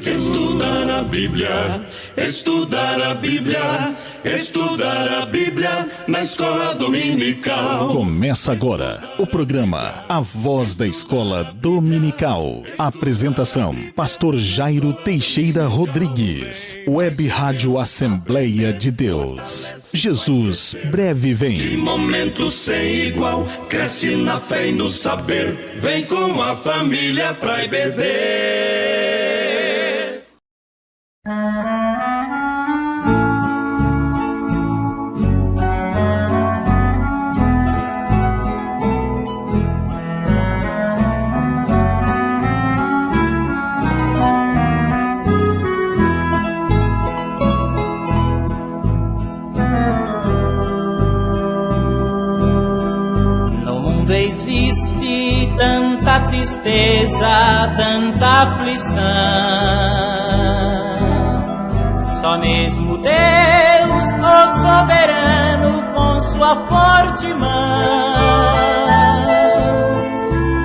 Estudar a Bíblia, estudar a Bíblia, estudar a Bíblia na escola dominical. Começa agora o programa A Voz da Escola Dominical. Apresentação: Pastor Jairo Teixeira Rodrigues. Web Rádio Assembleia de Deus. Jesus breve vem. Que momento sem igual, cresce na fé e no saber. Vem com a família pra IBD. Existe tanta tristeza, tanta aflição. Só mesmo Deus, o soberano, com sua forte mão,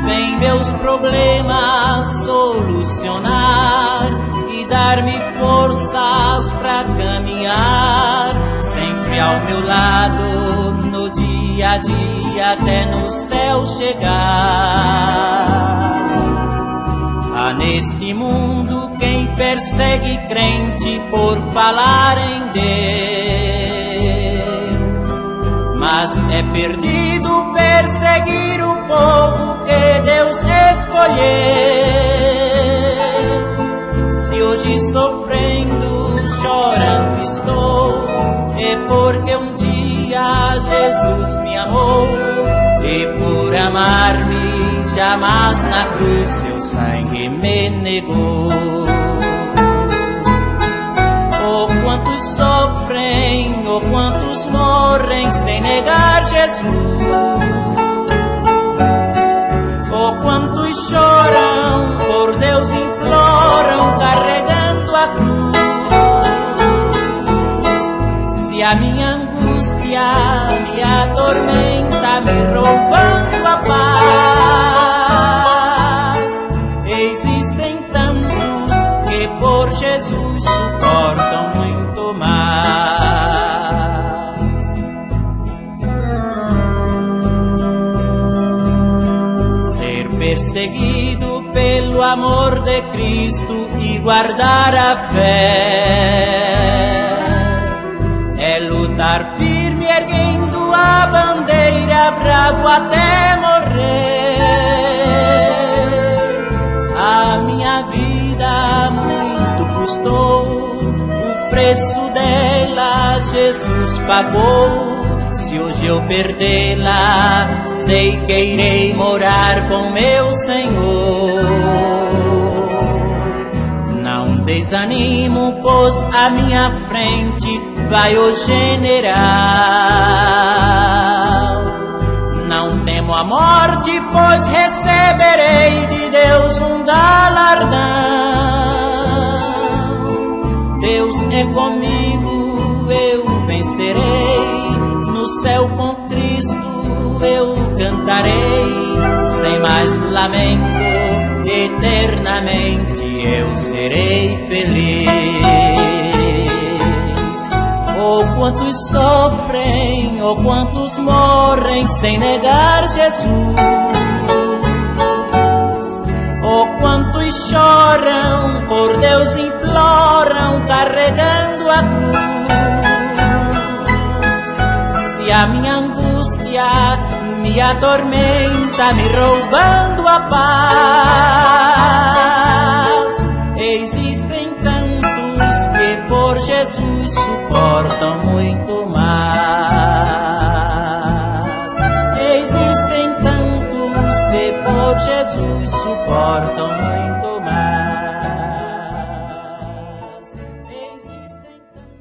vem meus problemas solucionar e dar-me forças pra caminhar, sempre ao meu lado no dia a dia até no céu chegar. Há neste mundo quem persegue crente por falar em Deus, mas é perdido perseguir o povo que Deus escolheu. Se hoje sofrendo, chorando estou, é porque um dia Jesus me amou, e por amar-me jamais na cruz seu sangue me negou. Oh, quantos sofrem, oh, quantos morrem sem negar Jesus. Oh, quantos choram, por Deus imploram, carregando a cruz. Se a minha angústia me atormenta, me roubando a paz, existem tantos que por Jesus suportam muito mais. Ser perseguido pelo amor de Cristo e guardar a fé é lutar firme, erguendo a bandeira, bravo até morrer. A minha vida muito custou, o preço dela Jesus pagou. Se hoje eu perdê-la, sei que irei morar com meu Senhor. Não desanimo, pois à minha frente vai o general. Não temo a morte, pois receberei de Deus um galardão. Deus é comigo, eu vencerei. No céu com Cristo eu cantarei. Sem mais lamento, eternamente eu serei feliz. Oh, quantos sofrem, oh, quantos morrem sem negar Jesus. Oh, quantos choram, por Deus imploram, carregando a cruz. Se a minha angústia me atormenta, me roubando a paz, existem tantos que por Jesus suportam muito mais. Existem tantos que por Jesus suportam muito mais. Existem tantos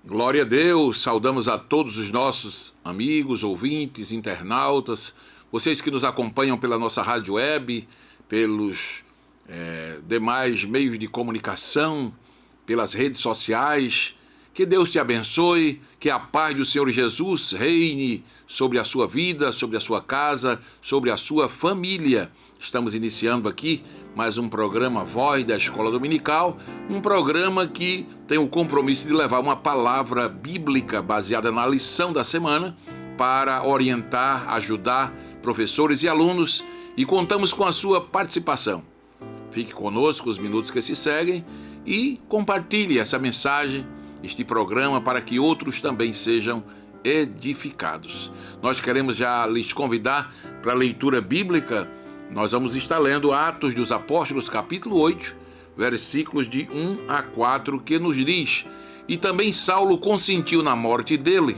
Glória a Deus, saudamos a todos os nossos amigos, ouvintes, internautas, vocês que nos acompanham pela nossa rádio web, pelos demais meios de comunicação, pelas redes sociais. Que Deus te abençoe, que a paz do Senhor Jesus reine sobre a sua vida, sobre a sua casa, sobre a sua família. Estamos iniciando aqui mais um programa Voz da Escola Dominical, um programa que tem o compromisso de levar uma palavra bíblica baseada na lição da semana para orientar, ajudar professores e alunos, e contamos com a sua participação. Fique conosco os minutos que se seguem e compartilhe essa mensagem, este programa, para que outros também sejam edificados. Nós queremos já lhes convidar para a leitura bíblica. Nós vamos estar lendo Atos dos Apóstolos, capítulo 8, versículos de 1 a 4, que nos diz: E também Saulo consentiu na morte dele,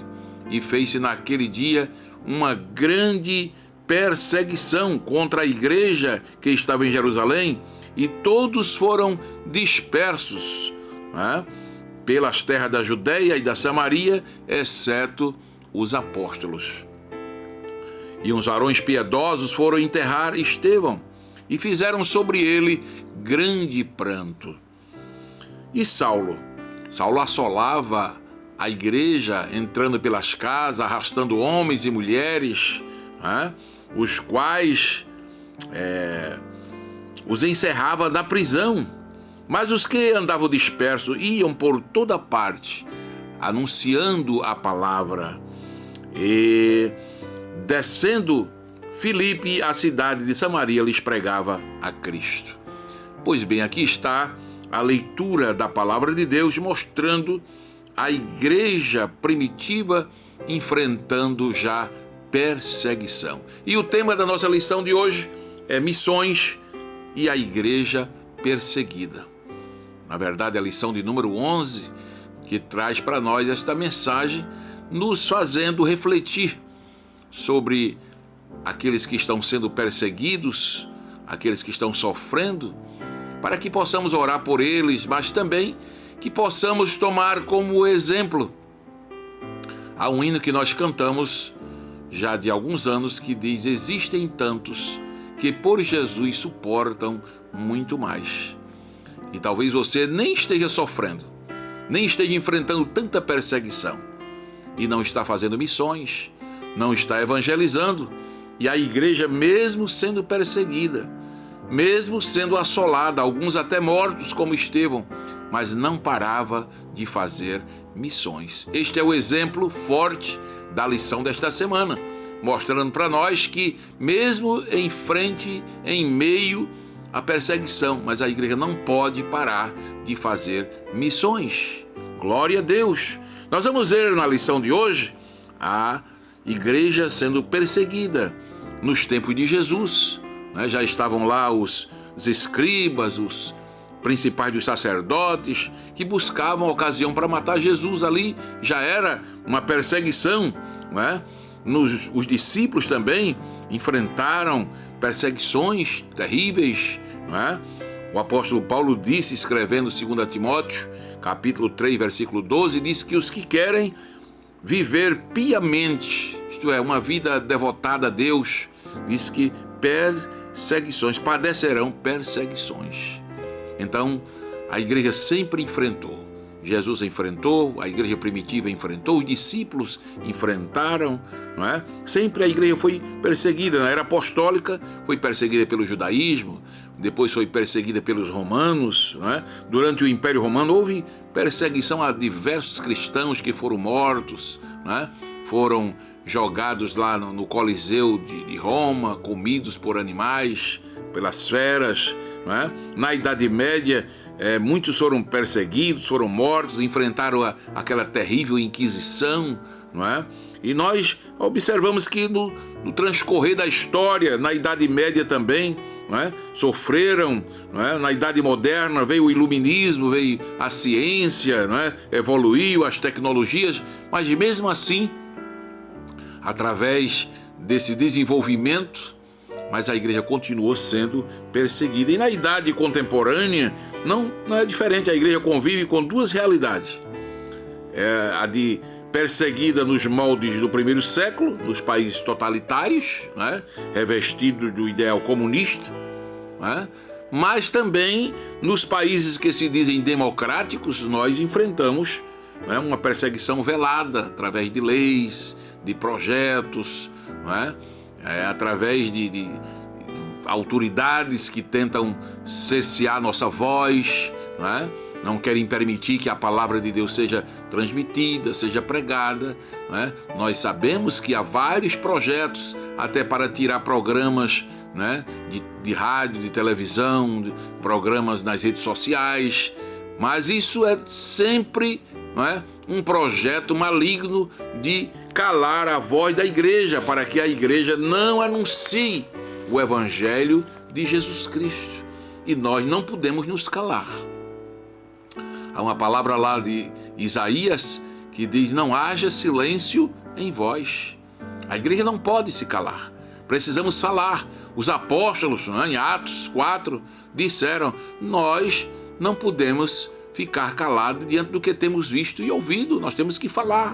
e fez-se naquele dia uma grande perseguição contra a igreja que estava em Jerusalém, e todos foram dispersos, pelas terras da Judéia e da Samaria, exceto os apóstolos. E uns varões piedosos foram enterrar Estevão, e fizeram sobre ele grande pranto. E Saulo assolava a igreja, entrando pelas casas, arrastando homens e mulheres, os quais os encerrava na prisão. Mas os que andavam dispersos iam por toda parte, anunciando a palavra. E, descendo Filipe, a cidade de Samaria, lhes pregava a Cristo. Pois bem, aqui está a leitura da palavra de Deus, mostrando a igreja primitiva enfrentando já perseguição. E o tema da nossa lição de hoje é missões e a igreja perseguida. Na verdade, a lição de número 11, que traz para nós esta mensagem, nos fazendo refletir sobre aqueles que estão sendo perseguidos, aqueles que estão sofrendo, para que possamos orar por eles, mas também que possamos tomar como exemplo. Há um hino que nós cantamos já de alguns anos que diz: existem tantos que por Jesus suportam muito mais. E talvez você nem esteja sofrendo, nem esteja enfrentando tanta perseguição, e não está fazendo missões, não está evangelizando, e a igreja, mesmo sendo perseguida, mesmo sendo assolada, alguns até mortos como Estevão, mas não parava de fazer missões. Este é o exemplo forte da lição desta semana, mostrando para nós que mesmo em frente, em meio à perseguição, mas a igreja não pode parar de fazer missões. Glória a Deus! Nós vamos ver na lição de hoje a igreja sendo perseguida nos tempos de Jesus. Já estavam lá os escribas, os principais dos sacerdotes, que buscavam ocasião para matar Jesus. Ali já era uma perseguição, Os discípulos também enfrentaram perseguições terríveis, O apóstolo Paulo disse, escrevendo 2 Timóteo, capítulo 3, versículo 12, diz que os que querem viver piamente, isto é, uma vida devotada a Deus, diz que padecerão perseguições. Então, a igreja sempre enfrentou. Jesus enfrentou, a igreja primitiva enfrentou, os discípulos enfrentaram, Sempre a igreja foi perseguida. Na era apostólica foi perseguida pelo judaísmo, depois foi perseguida pelos romanos, Durante o Império Romano houve perseguição a diversos cristãos que foram mortos, Foram jogados lá no Coliseu de Roma, comidos por animais, pelas feras, Na Idade Média, muitos foram perseguidos, foram mortos, enfrentaram aquela terrível Inquisição, E nós observamos que no transcorrer da história, na Idade Média também, sofreram, Na Idade Moderna veio o iluminismo, veio a ciência, evoluiu as tecnologias, mas mesmo assim, através desse desenvolvimento, mas a igreja continuou sendo perseguida. E na idade contemporânea não é diferente. A igreja convive com duas realidades. A de perseguida nos moldes do primeiro século, nos países totalitários, revestidos do ideal comunista, mas também nos países que se dizem democráticos, nós enfrentamos não é, uma perseguição velada, através de leis, de projetos, não é? Através de autoridades que tentam cercear nossa voz, não é? Não querem permitir que a palavra de Deus seja transmitida, seja pregada, não é? Nós sabemos que há vários projetos até para tirar programas, né, de rádio, de televisão, de programas nas redes sociais, mas isso é sempre, não é, um projeto maligno de calar a voz da igreja, para que a igreja não anuncie o evangelho de Jesus Cristo. E nós não podemos nos calar. Há uma palavra lá de Isaías que diz: não haja silêncio em vós. A igreja não pode se calar. Precisamos falar. Os apóstolos, né, em Atos 4, disseram: nós não podemos ficar calados diante do que temos visto e ouvido. Nós temos que falar.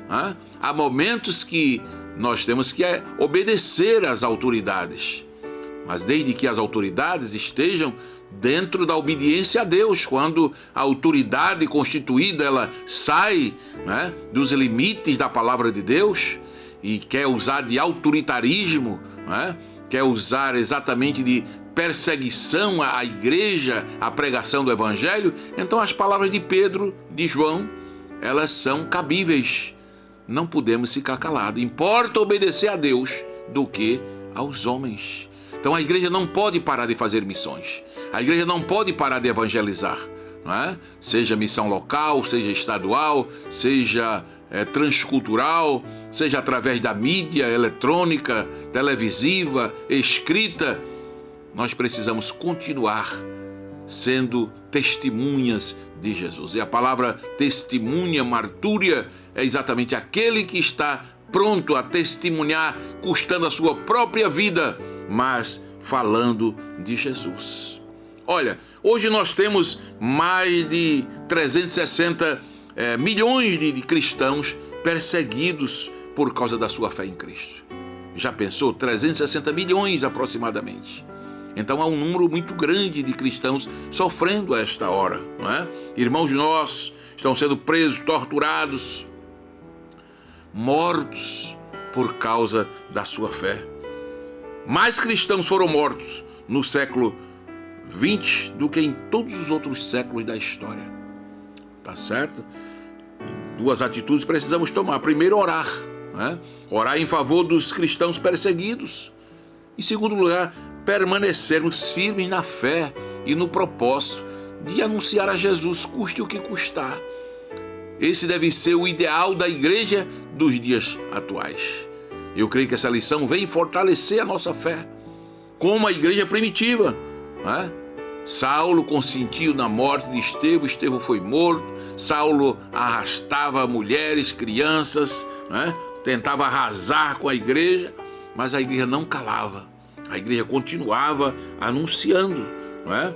Né? Há momentos que nós temos que obedecer às autoridades. Mas desde que as autoridades estejam dentro da obediência a Deus, quando a autoridade constituída ela sai, né, dos limites da palavra de Deus e quer usar de autoritarismo, né, quer usar exatamente de perseguição à igreja, à pregação do evangelho, então as palavras de Pedro, de João, elas são cabíveis. Não podemos ficar calados. Importa obedecer a Deus do que aos homens. Então a igreja não pode parar de fazer missões. A igreja não pode parar de evangelizar, não é? Seja missão local, seja estadual, seja transcultural, seja através da mídia eletrônica, televisiva, escrita. Nós precisamos continuar sendo testemunhas de Jesus. E a palavra testemunha, martúria, é exatamente aquele que está pronto a testemunhar, custando a sua própria vida, mas falando de Jesus. Olha, hoje nós temos mais de 360 milhões de cristãos perseguidos por causa da sua fé em Cristo. Já pensou? 360 milhões aproximadamente. Então há um número muito grande de cristãos sofrendo a esta hora, não é? Irmãos nossos estão sendo presos, torturados, mortos por causa da sua fé. Mais cristãos foram mortos no século XX do que em todos os outros séculos da história. Tá certo? Duas atitudes precisamos tomar. Primeiro, orar, né? Orar em favor dos cristãos perseguidos. Em segundo lugar, permanecermos firmes na fé e no propósito de anunciar a Jesus, custe o que custar. Esse deve ser o ideal da igreja dos dias atuais. Eu creio que essa lição vem fortalecer a nossa fé, como a igreja primitiva, né? Saulo consentiu na morte de Estevão, Estevão foi morto. Saulo arrastava mulheres, crianças, né? Tentava arrasar com a igreja, mas a igreja não calava. A igreja continuava anunciando, né?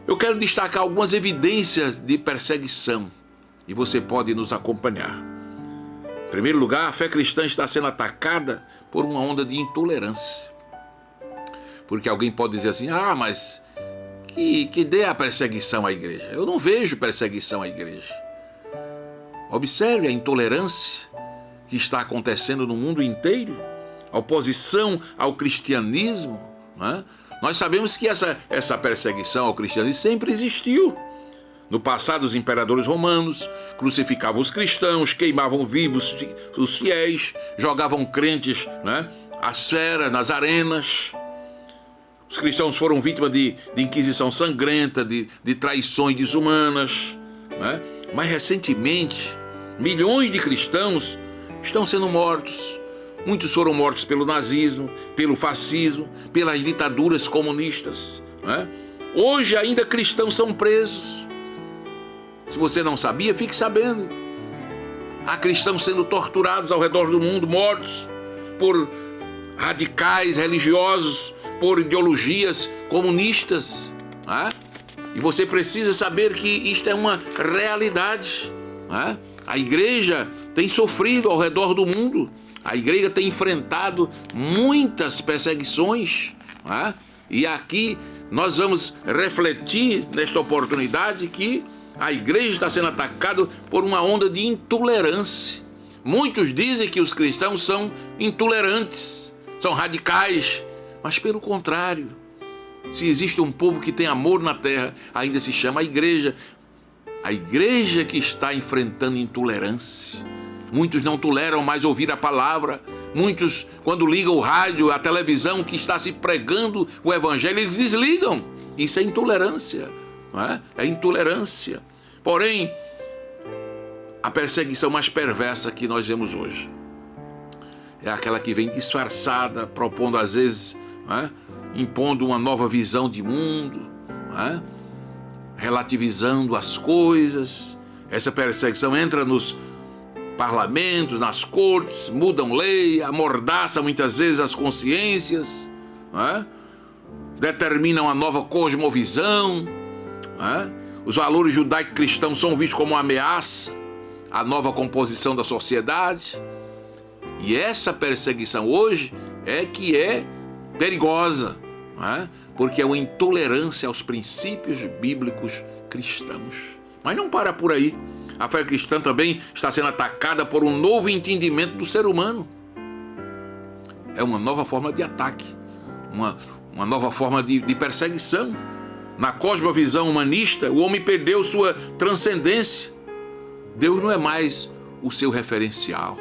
Eu quero destacar algumas evidências de perseguição e você pode nos acompanhar. Em primeiro lugar, a fé cristã está sendo atacada por uma onda de intolerância. Porque alguém pode dizer assim: mas que dê a perseguição à igreja. Eu não vejo perseguição à igreja. Observe a intolerância que está acontecendo no mundo inteiro, a oposição ao cristianismo, né? Nós sabemos que essa perseguição ao cristianismo sempre existiu. No passado, os imperadores romanos crucificavam os cristãos, queimavam vivos os fiéis, jogavam crentes, né, às feras, nas arenas. Os cristãos foram vítimas de inquisição sangrenta, de traições desumanas, né? Mais recentemente, milhões de cristãos estão sendo mortos. Muitos foram mortos pelo nazismo, pelo fascismo, pelas ditaduras comunistas, né? Hoje ainda cristãos são presos. Se você não sabia, fique sabendo. Há cristãos sendo torturados ao redor do mundo, mortos por radicais religiosos, por ideologias comunistas, né? E você precisa saber que isto é uma realidade, né? A igreja tem sofrido ao redor do mundo. A igreja tem enfrentado muitas perseguições, né? E aqui nós vamos refletir nesta oportunidade que A igreja está sendo atacada por uma onda de intolerância. Muitos dizem que os cristãos são intolerantes, são radicais, mas pelo contrário, se existe um povo que tem amor na terra, ainda se chama a igreja. A igreja que está enfrentando intolerância. Muitos não toleram mais ouvir a palavra. Muitos, quando ligam o rádio, a televisão que está se pregando o evangelho, eles desligam. Isso é intolerância, não é? É intolerância. Porém, a perseguição mais perversa que nós vemos hoje é aquela que vem disfarçada, propondo às vezes, não é? Impondo uma nova visão de mundo, não é? Relativizando as coisas. Essa perseguição entra nos parlamentos, nas cortes, mudam lei, amordaça muitas vezes as consciências, não é? Determinam a nova cosmovisão, não é? Os valores judaico-cristãos são vistos como uma ameaça à nova composição da sociedade. E essa perseguição hoje é que é perigosa, não é? Porque é uma intolerância aos princípios bíblicos cristãos. Mas não para por aí. A fé cristã também está sendo atacada por um novo entendimento do ser humano. É uma nova forma de ataque, uma nova forma de perseguição. Na cosmovisão humanista, o homem perdeu sua transcendência. Deus não é mais o seu referencial.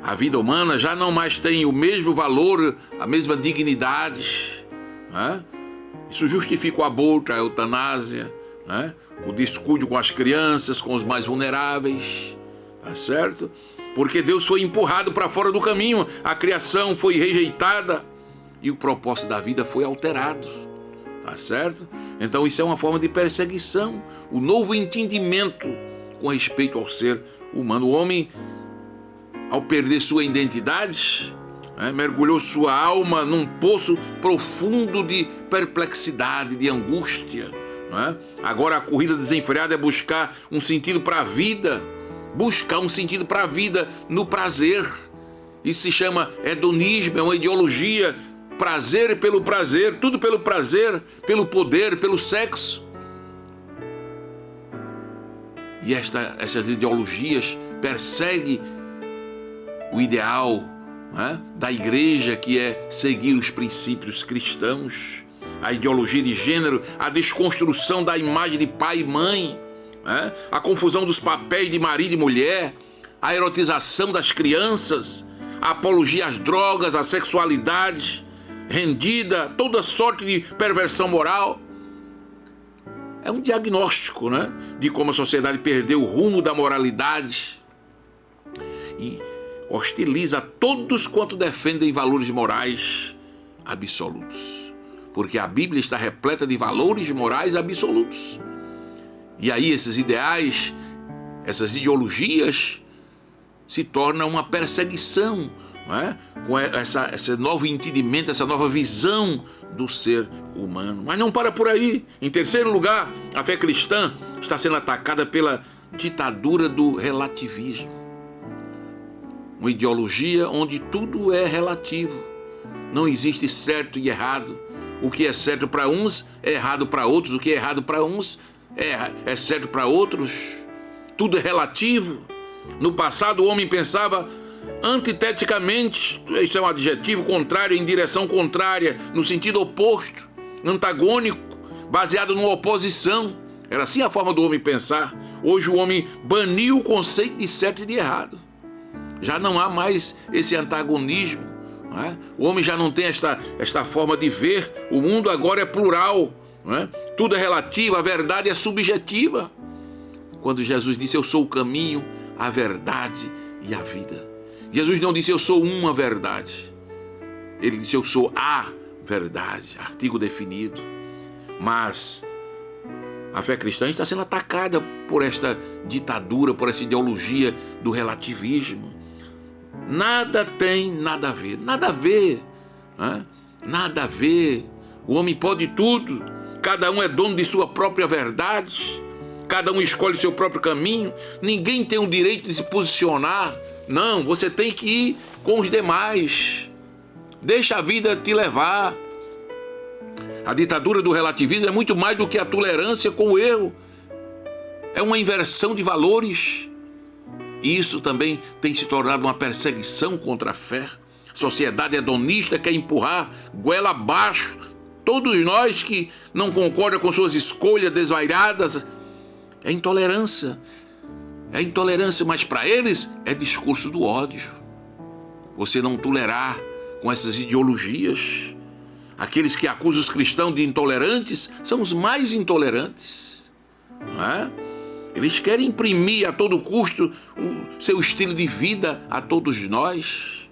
A vida humana já não mais tem o mesmo valor, a mesma dignidade, né? Isso justifica o aborto, a eutanásia, né? O descuido com as crianças, com os mais vulneráveis, tá certo? Porque Deus foi empurrado para fora do caminho, a criação foi rejeitada e o propósito da vida foi alterado, tá certo? Então isso é uma forma de perseguição, o novo entendimento com respeito ao ser humano. O homem, ao perder sua identidade, mergulhou sua alma num poço profundo de perplexidade, de angústia. Agora a corrida desenfreada é buscar um sentido para a vida, buscar um sentido para a vida no prazer. Isso se chama hedonismo, é uma ideologia, prazer pelo prazer, tudo pelo prazer, pelo poder, pelo sexo. E essas ideologias perseguem o ideal, né, da igreja, que é seguir os princípios cristãos. A ideologia de gênero, a desconstrução da imagem de pai e mãe, né, a confusão dos papéis de marido e mulher, a erotização das crianças, a apologia às drogas, à sexualidade rendida, toda sorte de perversão moral. É um diagnóstico, né, de como a sociedade perdeu o rumo da moralidade e hostiliza todos quanto defendem valores morais absolutos. Porque a Bíblia está repleta de valores morais absolutos. E aí esses ideais, essas ideologias se tornam uma perseguição, não é? Com esse novo entendimento, essa nova visão do ser humano. Mas não para por aí. Em terceiro lugar, a fé cristã está sendo atacada pela ditadura do relativismo. Uma ideologia onde tudo é relativo. Não existe certo e errado. O que é certo para uns é errado para outros. O que é errado para uns é certo para outros. Tudo é relativo. No passado o homem pensava antiteticamente, isso é um adjetivo, contrário, em direção contrária, no sentido oposto, antagônico, baseado numa oposição. Era assim a forma do homem pensar. Hoje o homem baniu o conceito de certo e de errado. Já não há mais esse antagonismo, não é? O homem já não tem esta forma de ver. O mundo agora é plural, não é? Tudo é relativo, a verdade é subjetiva. Quando Jesus disse: eu sou o caminho, a verdade e a vida. Jesus não disse: eu sou uma verdade. Ele disse: eu sou a verdade, artigo definido. Mas a fé cristã está sendo atacada por esta ditadura, por essa ideologia do relativismo. Nada tem nada a ver, nada a ver, né? Nada a ver. O homem pode tudo, cada um é dono de sua própria verdade, cada um escolhe seu próprio caminho, ninguém tem o direito de se posicionar. Não, você tem que ir com os demais, deixa a vida te levar. A ditadura do relativismo é muito mais do que a tolerância com o erro, é uma inversão de valores. E isso também tem se tornado uma perseguição contra a fé. A sociedade hedonista quer empurrar goela abaixo todos nós que não concordam com suas escolhas desvairadas. É intolerância. É intolerância, mas para eles é discurso do ódio. Você não tolerar com essas ideologias. Aqueles que acusam os cristãos de intolerantes são os mais intolerantes. Não é? Eles querem imprimir a todo custo o seu estilo de vida a todos nós.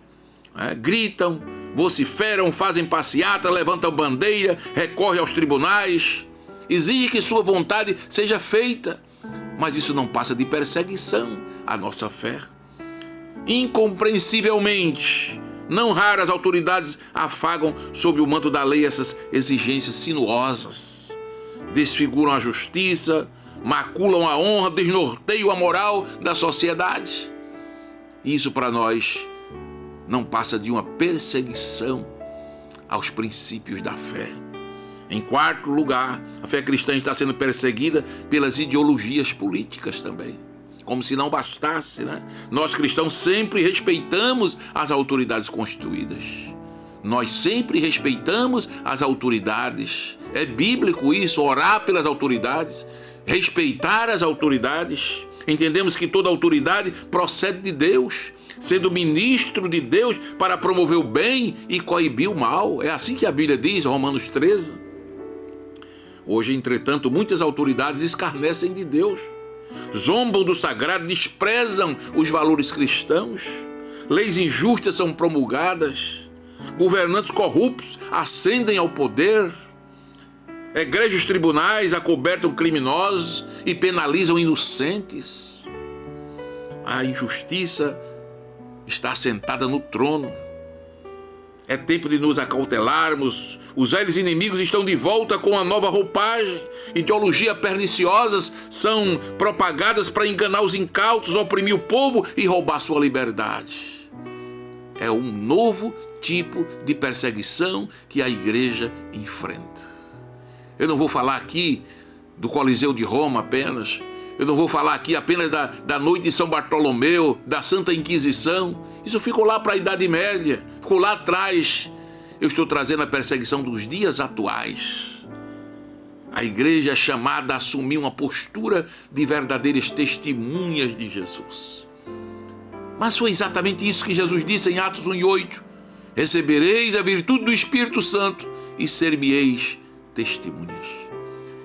Não é? Gritam, vociferam, fazem passeata, levantam bandeira, recorrem aos tribunais, exigem que sua vontade seja feita. Mas isso não passa de perseguição à nossa fé. Incompreensivelmente, não raras as autoridades afagam sob o manto da lei essas exigências sinuosas. Desfiguram a justiça, maculam a honra, desnorteiam a moral da sociedade. Isso para nós não passa de uma perseguição aos princípios da fé. Em quarto lugar, a fé cristã está sendo perseguida pelas ideologias políticas também. Como se não bastasse, né? Nós cristãos sempre respeitamos as autoridades constituídas. Nós sempre respeitamos as autoridades. É bíblico isso, orar pelas autoridades, respeitar as autoridades. Entendemos que toda autoridade procede de Deus, sendo ministro de Deus para promover o bem e coibir o mal. É assim que a Bíblia diz, Romanos 13. Hoje, entretanto, muitas autoridades escarnecem de Deus, zombam do sagrado, desprezam os valores cristãos, leis injustas são promulgadas, governantes corruptos ascendem ao poder, egrejos tribunais acobertam criminosos e penalizam inocentes. A injustiça está assentada no trono. É tempo de nos acautelarmos. Os velhos inimigos estão de volta com uma nova roupagem. Ideologias perniciosas são propagadas para enganar os incautos, oprimir o povo e roubar sua liberdade. É um novo tipo de perseguição que a igreja enfrenta. Eu não vou falar aqui do Coliseu de Roma apenas. Eu não vou falar aqui apenas da noite de São Bartolomeu, da Santa Inquisição. Isso ficou lá para a Idade Média, ficou lá atrás. Eu estou trazendo a perseguição dos dias atuais. A igreja é chamada a assumir uma postura de verdadeiras testemunhas de Jesus. Mas foi exatamente isso que Jesus disse em Atos 1:8. Recebereis a virtude do Espírito Santo e ser-me-eis testemunhas.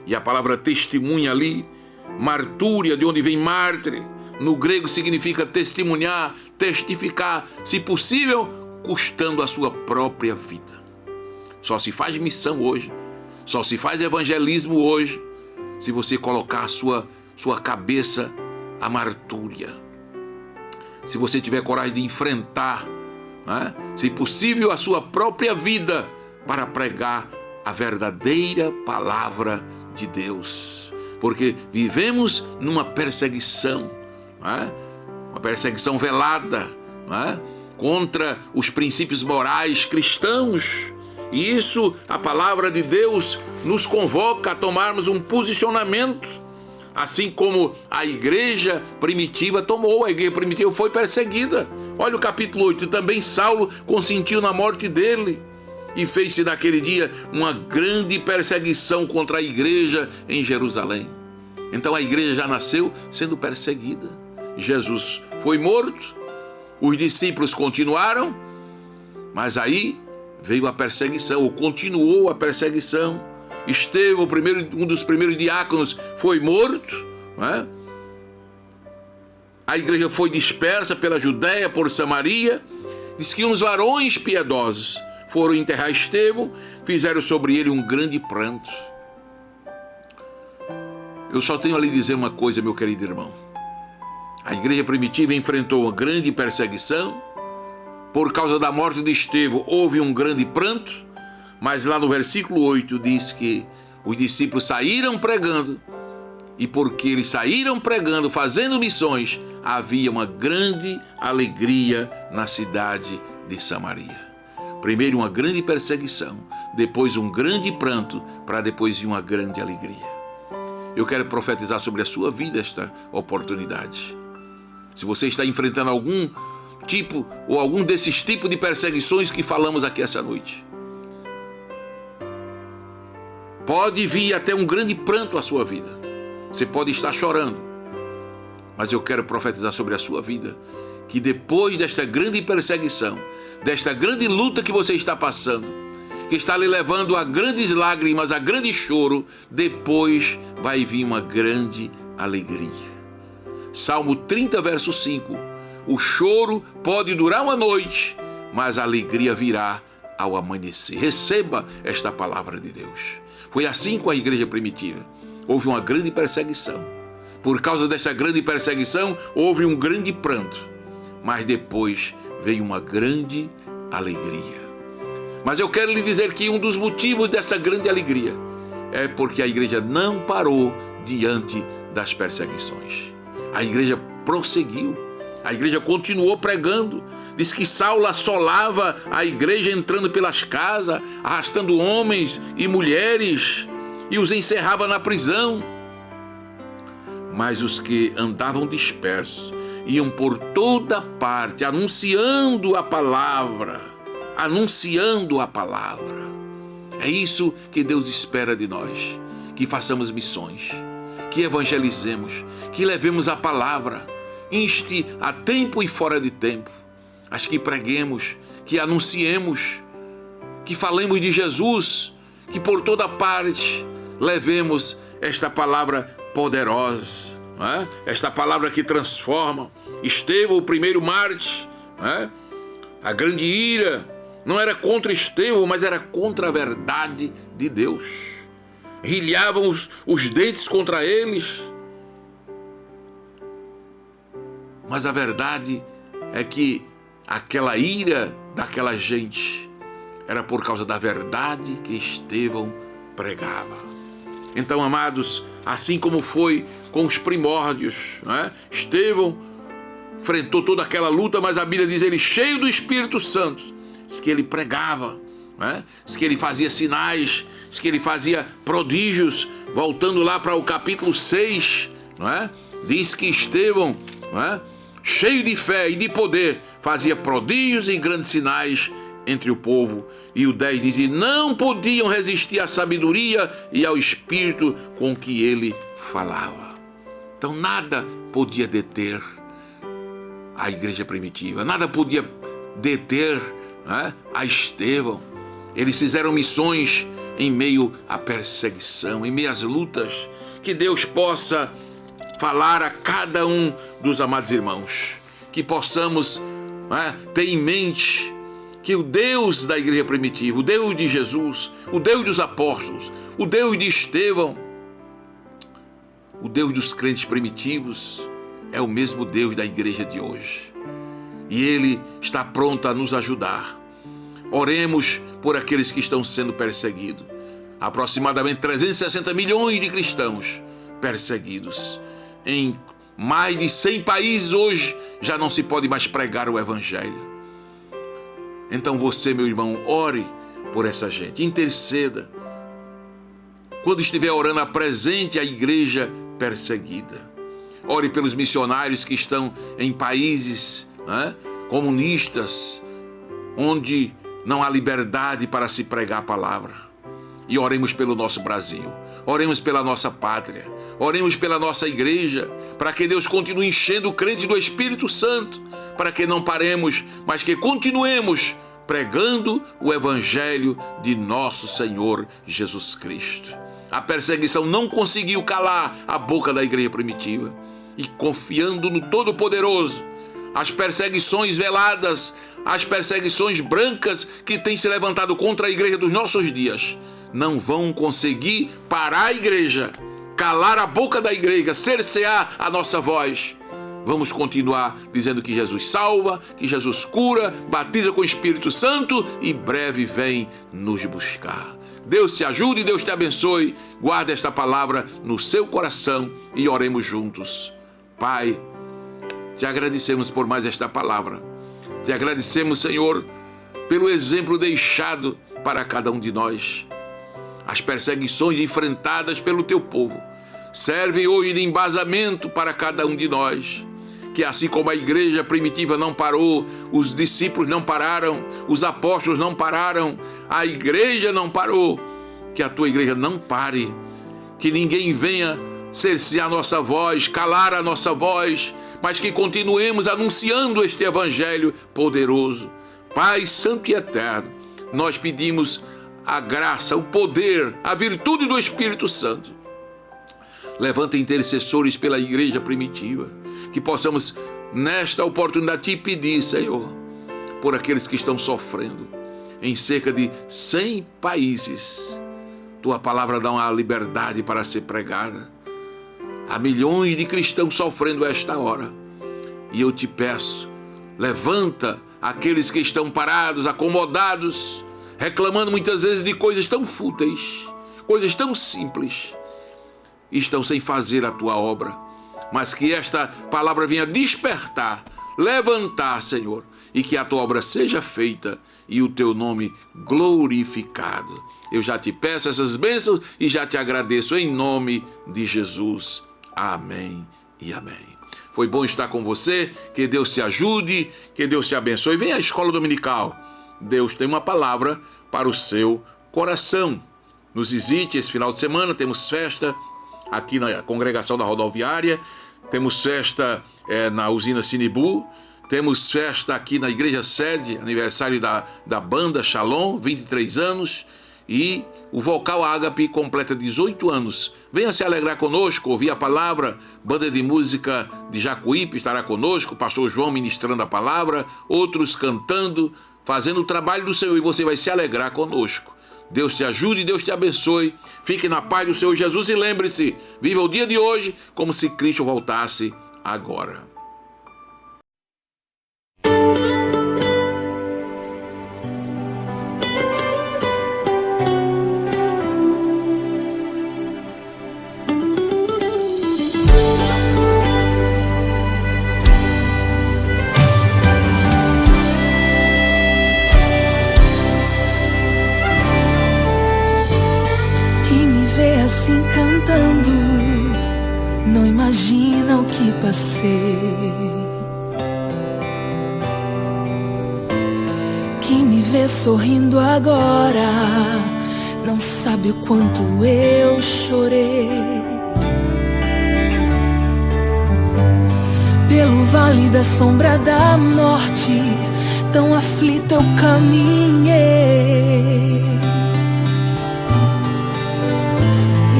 E a palavra testemunha ali, martúria, de onde vem mártir, no grego significa testemunhar, testificar, se possível, custando a sua própria vida. Só se faz missão hoje, só se faz evangelismo hoje, se você colocar a sua cabeça à martúria. Se você tiver coragem de enfrentar, né, se possível, a sua própria vida para pregar a verdadeira palavra de Deus. Porque vivemos numa perseguição, né, uma perseguição velada, né, contra os princípios morais cristãos. E isso, a palavra de Deus nos convoca a tomarmos um posicionamento, assim como a igreja primitiva tomou. A igreja primitiva foi perseguida. Olha o capítulo 8, também Saulo consentiu na morte dele, e fez-se naquele dia uma grande perseguição contra a igreja em Jerusalém. Então a igreja já nasceu sendo perseguida. Jesus foi morto, os discípulos continuaram, mas aí veio a perseguição, ou continuou a perseguição. Estevão, um dos primeiros diáconos, foi morto, né? A igreja foi dispersa pela Judéia, por Samaria. Diz que uns varões piedosos foram enterrar Estevão, fizeram sobre ele um grande pranto. Eu só tenho a lhe dizer uma coisa, meu querido irmão. A igreja primitiva enfrentou uma grande perseguição. Por causa da morte de Estevão, houve um grande pranto. Mas lá no versículo 8 diz que os discípulos saíram pregando. E porque eles saíram pregando, fazendo missões, havia uma grande alegria na cidade de Samaria. Primeiro uma grande perseguição, depois um grande pranto, para depois vir uma grande alegria. eu quero profetizar sobre a sua vida esta oportunidade. Se você está enfrentando algum tipo ou algum desses tipos de perseguições que falamos aqui essa noite, pode vir até um grande pranto à sua vida. Você pode estar chorando, mas eu quero profetizar sobre a sua vida que depois desta grande perseguição, desta grande luta que você está passando, que está lhe levando a grandes lágrimas, a grande choro, depois vai vir uma grande alegria. Salmo 30, verso 5. O choro pode durar uma noite, mas a alegria virá ao amanhecer. Receba esta palavra de Deus. Foi assim com a igreja primitiva. Houve uma grande perseguição. Por causa desta grande perseguição, houve um grande pranto. Mas depois veio uma grande alegria. Mas eu quero lhe dizer que um dos motivos dessa grande alegria é porque a igreja não parou diante das perseguições. A igreja prosseguiu. A igreja continuou pregando. Diz que Saulo assolava a igreja entrando pelas casas, arrastando homens e mulheres e os encerrava na prisão. Mas os que andavam dispersos iam por toda parte anunciando a palavra, anunciando a palavra. É isso que Deus espera de nós, que façamos missões, que evangelizemos, que levemos a palavra, inste a tempo e fora de tempo, mas que preguemos, que anunciemos, que falemos de Jesus, que por toda parte levemos esta palavra poderosa, não é? Esta palavra que transforma. Estevão, o primeiro mártir, não é? A grande ira não era contra Estevão, mas era contra a verdade de Deus. Rilhavam os dentes contra eles. Mas a verdade é que aquela ira daquela gente era por causa da verdade que Estevão pregava. Então, amados, assim como foi com os primórdios, né? Estevão enfrentou toda aquela luta, mas a Bíblia diz ele cheio do Espírito Santo, diz que ele pregava, né? Diz que ele fazia sinais, diz que ele fazia prodígios. Voltando lá para o capítulo 6, não é? Diz que Estevão, não é? Cheio de fé e de poder, fazia prodígios e grandes sinais entre o povo. E o 10 diz, e não podiam resistir à sabedoria e ao espírito com que ele falava. Então nada podia deter a igreja primitiva, nada podia deter, né, a Estevão. Eles fizeram missões em meio à perseguição, em meio às lutas. Que Deus possa falar a cada um dos amados irmãos, que possamos, né, ter em mente que o Deus da igreja primitiva, o Deus de Jesus, o Deus dos apóstolos, o Deus de Estevão, o Deus dos crentes primitivos, é o mesmo Deus da igreja de hoje. E Ele está pronto a nos ajudar. Oremos por aqueles que estão sendo perseguidos. Aproximadamente 360 milhões de cristãos perseguidos. Em mais de 100 países hoje já não se pode mais pregar o Evangelho. Então você, meu irmão, ore por essa gente, interceda. Quando estiver orando, apresente a igreja perseguida. Ore pelos missionários que estão em países, né, comunistas, onde não há liberdade para se pregar a palavra. E oremos pelo nosso Brasil, oremos pela nossa pátria, oremos pela nossa igreja, para que Deus continue enchendo o crente do Espírito Santo, para que não paremos, mas que continuemos pregando o Evangelho de nosso Senhor Jesus Cristo. A perseguição não conseguiu calar a boca da igreja primitiva. E confiando no Todo-Poderoso, as perseguições veladas, as perseguições brancas que têm se levantado contra a igreja dos nossos dias, não vão conseguir parar a igreja, calar a boca da igreja, cercear a nossa voz. Vamos continuar dizendo que Jesus salva, que Jesus cura, batiza com o Espírito Santo e breve vem nos buscar. Deus te ajude, Deus te abençoe. Guarde esta palavra no seu coração e oremos juntos. Pai, te agradecemos por mais esta palavra. Te agradecemos, Senhor, pelo exemplo deixado para cada um de nós. As perseguições enfrentadas pelo teu povo servem hoje de embasamento para cada um de nós. Que assim como a igreja primitiva não parou, os discípulos não pararam, os apóstolos não pararam, a igreja não parou, que a tua igreja não pare, que ninguém venha cercear a nossa voz, calar a nossa voz, mas que continuemos anunciando este evangelho poderoso. Pai Santo e Eterno, nós pedimos a graça, o poder, a virtude do Espírito Santo. Levanta intercessores pela igreja primitiva, que possamos nesta oportunidade te pedir, Senhor, por aqueles que estão sofrendo em cerca de 100 países. Tua palavra dá uma liberdade para ser pregada. Há milhões de cristãos sofrendo a esta hora. E eu te peço, levanta aqueles que estão parados, acomodados, reclamando muitas vezes de coisas tão fúteis, coisas tão simples, e estão sem fazer a tua obra. Mas que esta palavra venha despertar, levantar, Senhor, e que a tua obra seja feita e o teu nome glorificado. Eu já te peço essas bênçãos e já te agradeço em nome de Jesus. Amém e amém. Foi bom estar com você, que Deus te ajude, que Deus te abençoe. Vem à escola dominical. Deus tem uma palavra para o seu coração. Nos visite esse final de semana, temos festa aqui na congregação da rodoviária, temos festa na usina Sinibu, temos festa aqui na igreja sede, aniversário da banda Shalom, 23 anos, e o Vocal Ágape completa 18 anos. Venha se alegrar conosco, ouvir a palavra. Banda de música de Jacuípe estará conosco, pastor João ministrando a palavra, outros cantando, fazendo o trabalho do Senhor, e você vai se alegrar conosco. Deus te ajude, Deus te abençoe. Fique na paz do Senhor Jesus e lembre-se, viva o dia de hoje como se Cristo voltasse agora. Assim cantando, não imagina o que passei. Quem me vê sorrindo agora, não sabe o quanto eu chorei. Pelo vale da sombra da morte, tão aflito eu caminhei.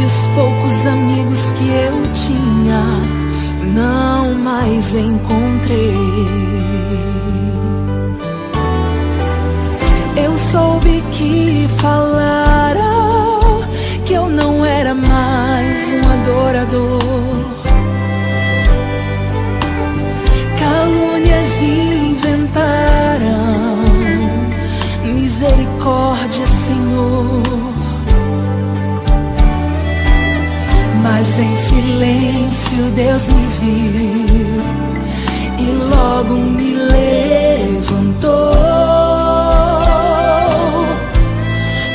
Os poucos amigos que eu tinha, não mais encontrei. Eu soube que falaram que eu não era mais um adorador. Calúnias inventaram, misericórdia, Senhor. Mas em silêncio Deus me viu e logo me levantou.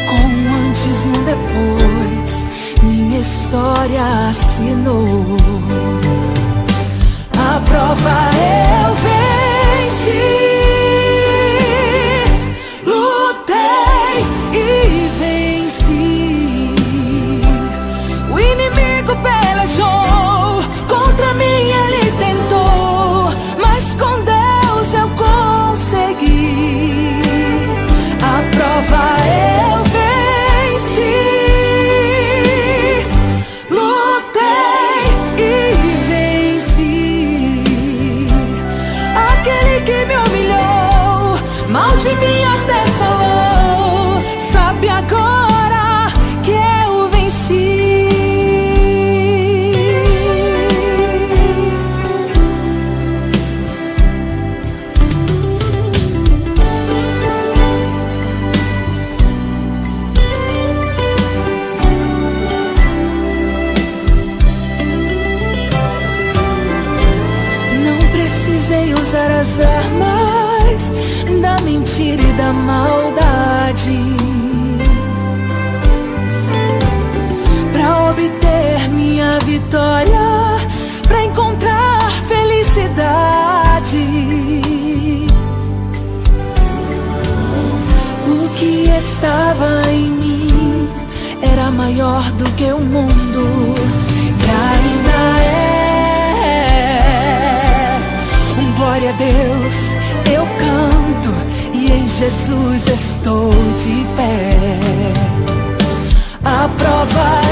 Com um antes e um depois, minha história assinou. A prova eu venci, lutei e venci. O inimigo pelejou contra mim, ele tentou, mas com Deus eu consegui. A prova eu venci, lutei e venci. Aquele que me humilhou, mal de mim até falou, sabe agora que eu venci. Usar as armas da mentira e da maldade pra obter minha vida vitória pra encontrar felicidade. O que estava em mim era maior do que o mundo, e ainda é. Glória a Deus, eu canto e em Jesus estou de pé. A prova